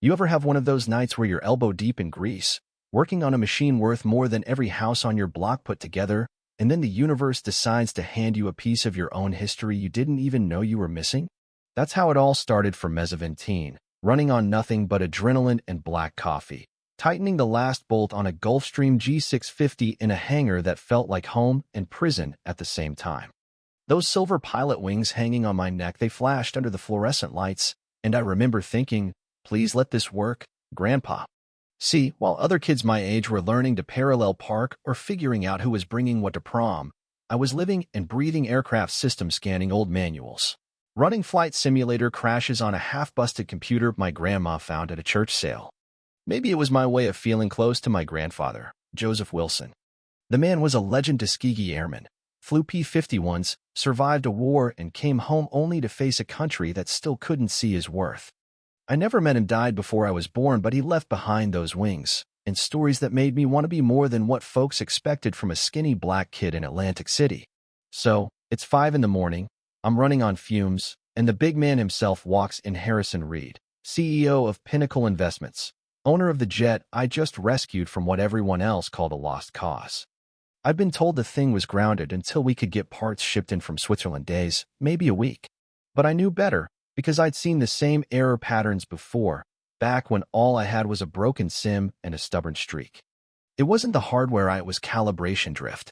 You ever have one of those nights where you're elbow deep in grease, working on a machine worth more than every house on your block put together, and then the universe decides to hand you a piece of your own history you didn't even know you were missing? That's how it all started for Mezaventine, running on nothing but adrenaline and black coffee, tightening the last bolt on a Gulfstream G650 in a hangar that felt like home and prison at the same time. Those silver pilot wings hanging on my neck, they flashed under the fluorescent lights, and I remember thinking, please let this work, Grandpa. See, while other kids my age were learning to parallel park or figuring out who was bringing what to prom, I was living and breathing aircraft system scanning old manuals, running flight simulator crashes on a half-busted computer my grandma found at a church sale. Maybe it was my way of feeling close to my grandfather, Joseph Wilson. The man was a legend Tuskegee Airman, flew P-51s, survived a war, and came home only to face a country that still couldn't see his worth. I never met him, died before I was born, but he left behind those wings and stories that made me want to be more than what folks expected from a skinny black kid in Atlantic City. So, it's 5 in the morning, I'm running on fumes, and the big man himself walks in. Harrison Reed, CEO of Pinnacle Investments, owner of the jet I just rescued from what everyone else called a lost cause. I'd been told the thing was grounded until we could get parts shipped in from Switzerland, days, maybe a week. But I knew better, because I'd seen the same error patterns before, back when all I had was a broken sim and a stubborn streak. It wasn't the hardware, it was calibration drift.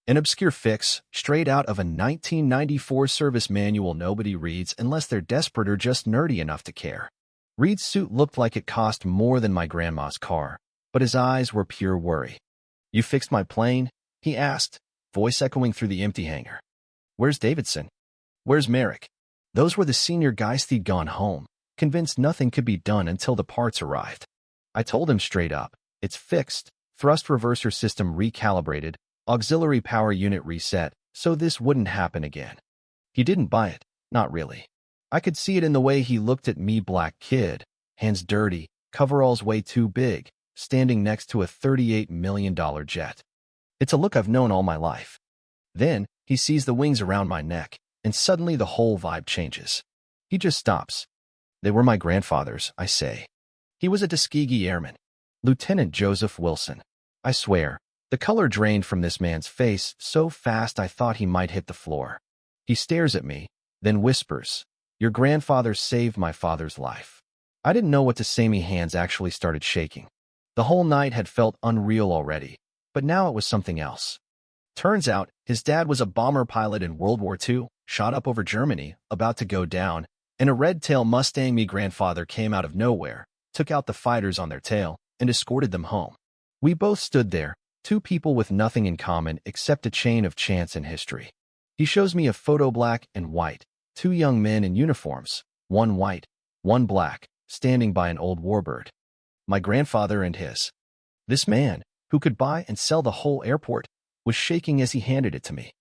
An obscure fix, straight out of a 1994 service manual nobody reads unless they're desperate or just nerdy enough to care. Reed's suit looked like it cost more than my grandma's car, but his eyes were pure worry. "You fixed my plane?" he asked, voice echoing through the empty hangar. "Where's Davidson? Where's Merrick?" Those were the senior guys. They'd gone home, convinced nothing could be done until the parts arrived. I told him straight up, "It's fixed, thrust reverser system recalibrated, auxiliary power unit reset, so this wouldn't happen again." He didn't buy it, not really. I could see it in the way he looked at me, black kid, hands dirty, coveralls way too big, standing next to a $38 million jet. It's a look I've known all my life. Then, he sees the wings around my neck, and suddenly the whole vibe changes. He just stops. "They were my grandfather's," I say. "He was a Tuskegee Airman, Lieutenant Joseph Wilson." I swear, the color drained from this man's face so fast I thought he might hit the floor. He stares at me, then whispers, "Your grandfather saved my father's life." I didn't know what to say. My hands actually started shaking. The whole night had felt unreal already, but now it was something else. Turns out, his dad was a bomber pilot in World War II, shot up over Germany, about to go down, and a red-tail Mustang. Me grandfather came out of nowhere, took out the fighters on their tail, and escorted them home. We both stood there, two people with nothing in common except a chain of chance and history. He shows me a photo, black and white, two young men in uniforms, one white, one black, standing by an old warbird. My grandfather and his. This man, who could buy and sell the whole airport, was shaking as he handed it to me.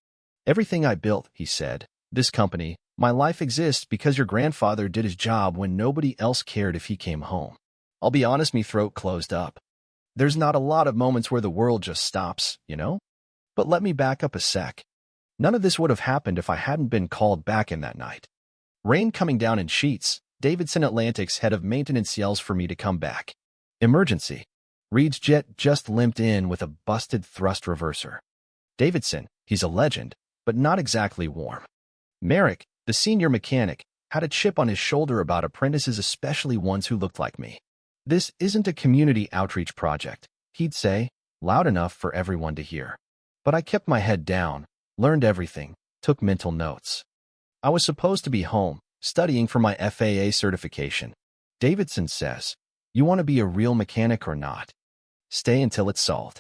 "Everything I built," he said, "this company, my life exists because your grandfather did his job when nobody else cared if he came home." I'll be honest, me throat closed up. There's not a lot of moments where the world just stops, you know? But let me back up a sec. None of this would have happened if I hadn't been called back in that night. Rain coming down in sheets, Davidson Atlantic's head of maintenance yells for me to come back. Emergency. Reed's jet just limped in with a busted thrust reverser. Davidson, he's a legend, but not exactly warm. Merrick, the senior mechanic, had a chip on his shoulder about apprentices, especially ones who looked like me. "This isn't a community outreach project," he'd say, loud enough for everyone to hear. But I kept my head down, learned everything, took mental notes. I was supposed to be home, studying for my FAA certification. Davidson says, "You want to be a real mechanic or not? Stay until it's solved."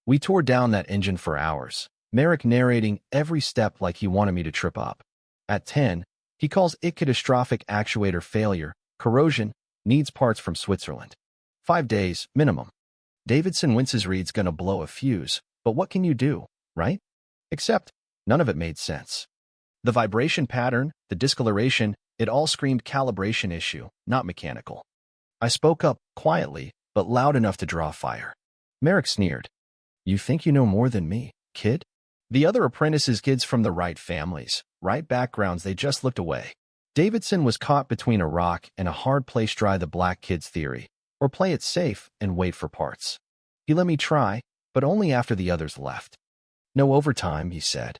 We tore down that engine for hours, Merrick narrating every step like he wanted me to trip up. At 10, he calls it catastrophic actuator failure, corrosion, needs parts from Switzerland. 5 days, minimum. Davidson winces. Reed's gonna blow a fuse, but what can you do, right? Except, none of it made sense. The vibration pattern, the discoloration, it all screamed calibration issue, not mechanical. I spoke up, quietly, but loud enough to draw fire. Merrick sneered. "You think you know more than me, kid?" The other apprentices, kids from the right families, right backgrounds, they just looked away. Davidson was caught between a rock and a hard place. Try the black kids theory, or play it safe and wait for parts. He let me try, but only after the others left. No overtime, he said.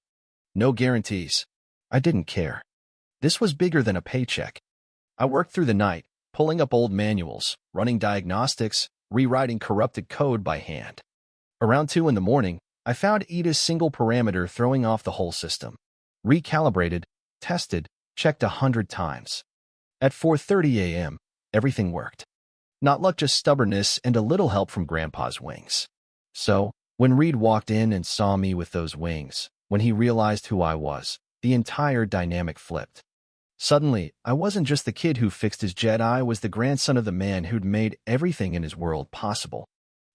No guarantees. I didn't care. This was bigger than a paycheck. I worked through the night, pulling up old manuals, running diagnostics, rewriting corrupted code by hand. Around 2 in the morning, I found Ida's single parameter throwing off the whole system. Recalibrated, tested, checked 100 times. At 4:30 a.m., everything worked. Not luck, just stubbornness and a little help from Grandpa's wings. So, when Reed walked in and saw me with those wings, when he realized who I was, the entire dynamic flipped. Suddenly, I wasn't just the kid who fixed his jet, I was the grandson of the man who'd made everything in his world possible.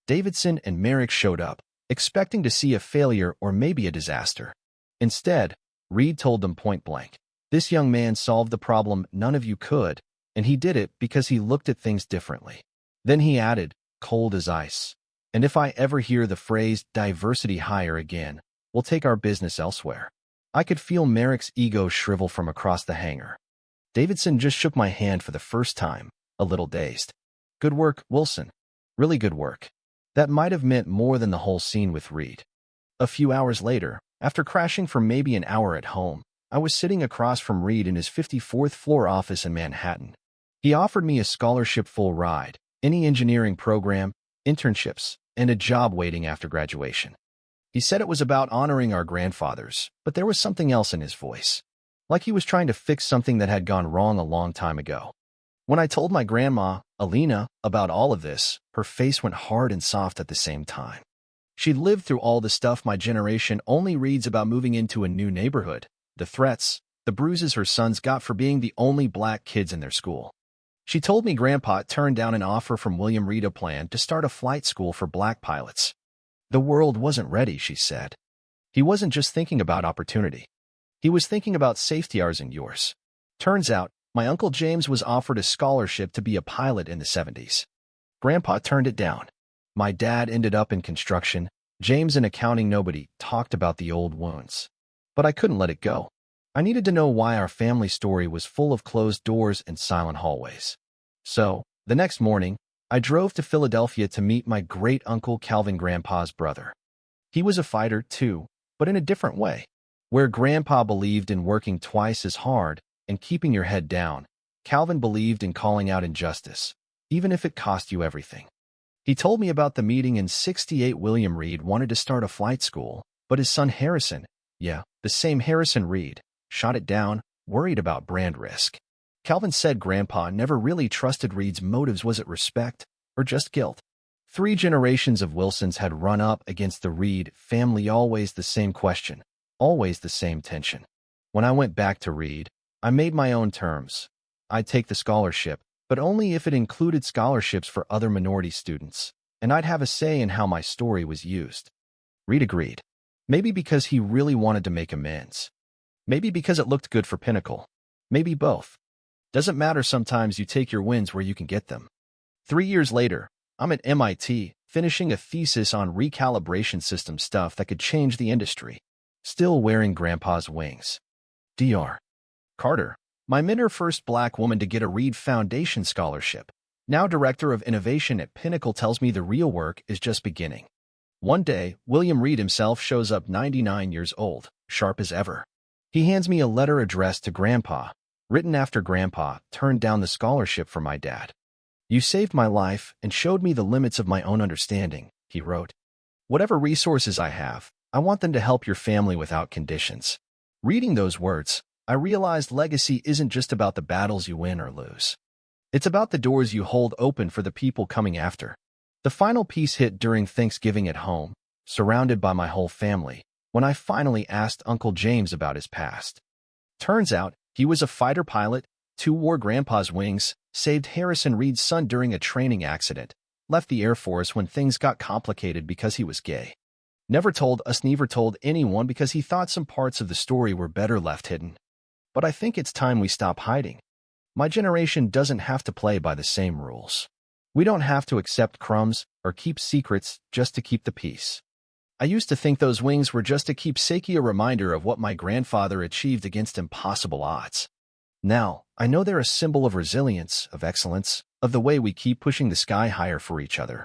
Davidson and Merrick showed up, expecting to see a failure or maybe a disaster. Instead, Reed told them point blank, "This young man solved the problem none of you could, and he did it because he looked at things differently." Then he added, cold as ice, "And if I ever hear the phrase diversity hire again, we'll take our business elsewhere." I could feel Merrick's ego shrivel from across the hangar. Davidson just shook my hand for the first time, a little dazed. "Good work, Wilson. Really good work." That might have meant more than the whole scene with Reed. A few hours later, after crashing for maybe an hour at home, I was sitting across from Reed in his 54th floor office in Manhattan. He offered me a scholarship full ride, any engineering program, internships, and a job waiting after graduation. He said it was about honoring our grandfathers, but there was something else in his voice, like he was trying to fix something that had gone wrong a long time ago. When I told my grandma, Alina, about all of this, her face went hard and soft at the same time. She'd lived through all the stuff my generation only reads about: moving into a new neighborhood, the threats, the bruises her sons got for being the only black kids in their school. She told me Grandpa turned down an offer from William Reed, a plan to start a flight school for black pilots. The world wasn't ready, she said. He wasn't just thinking about opportunity. He was thinking about safety, ours and yours. Turns out, my Uncle James was offered a scholarship to be a pilot in the 70s. Grandpa turned it down. My dad ended up in construction, James in accounting. Nobody talked about the old wounds. But I couldn't let it go. I needed to know why our family story was full of closed doors and silent hallways. So, the next morning, I drove to Philadelphia to meet my great-uncle Calvin, Grandpa's brother. He was a fighter, too, but in a different way. Where Grandpa believed in working twice as hard and keeping your head down, Calvin believed in calling out injustice, even if it cost you everything. He told me about the meeting in '68. William Reed wanted to start a flight school, but his son Harrison, yeah, the same Harrison Reed, shot it down, worried about brand risk. Calvin said Grandpa never really trusted Reed's motives. Was it respect or just guilt? 3 generations of Wilsons had run up against the Reed family. Always the same question, always the same tension. When I went back to Reed, I made my own terms. I'd take the scholarship, but only if it included scholarships for other minority students, and I'd have a say in how my story was used. Reed agreed. Maybe because he really wanted to make amends. Maybe because it looked good for Pinnacle. Maybe both. Doesn't matter, sometimes you take your wins where you can get them. 3 years later, I'm at MIT, finishing a thesis on recalibration system stuff that could change the industry. Still wearing Grandpa's wings. Dr. Carter, my mentor, first black woman to get a Reed Foundation scholarship, now director of innovation at Pinnacle, tells me the real work is just beginning. One day, William Reed himself shows up, 99 years old, sharp as ever. He hands me a letter addressed to Grandpa, written after Grandpa turned down the scholarship for my dad. "You saved my life and showed me the limits of my own understanding," he wrote. "Whatever resources I have, I want them to help your family without conditions." Reading those words, I realized legacy isn't just about the battles you win or lose. It's about the doors you hold open for the people coming after. The final piece hit during Thanksgiving at home, surrounded by my whole family, when I finally asked Uncle James about his past. Turns out, he was a fighter pilot, 2 wore Grandpa's wings, saved Harrison Reed's son during a training accident, left the Air Force when things got complicated because he was gay. Never told us, never told anyone, because he thought some parts of the story were better left hidden. But I think it's time we stop hiding. My generation doesn't have to play by the same rules. We don't have to accept crumbs or keep secrets just to keep the peace. I used to think those wings were just a keepsake, a reminder of what my grandfather achieved against impossible odds. Now, I know they're a symbol of resilience, of excellence, of the way we keep pushing the sky higher for each other.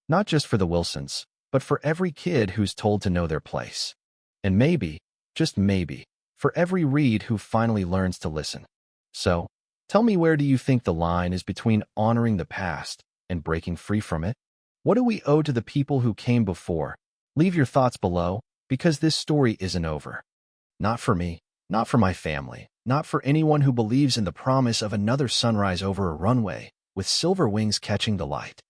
Not just for the Wilsons, but for every kid who's told to know their place. And maybe, just maybe, for every Reed who finally learns to listen. So, tell me, where do you think the line is between honoring the past and breaking free from it? What do we owe to the people who came before? Leave your thoughts below, because this story isn't over. Not for me, not for my family, not for anyone who believes in the promise of another sunrise over a runway, with silver wings catching the light.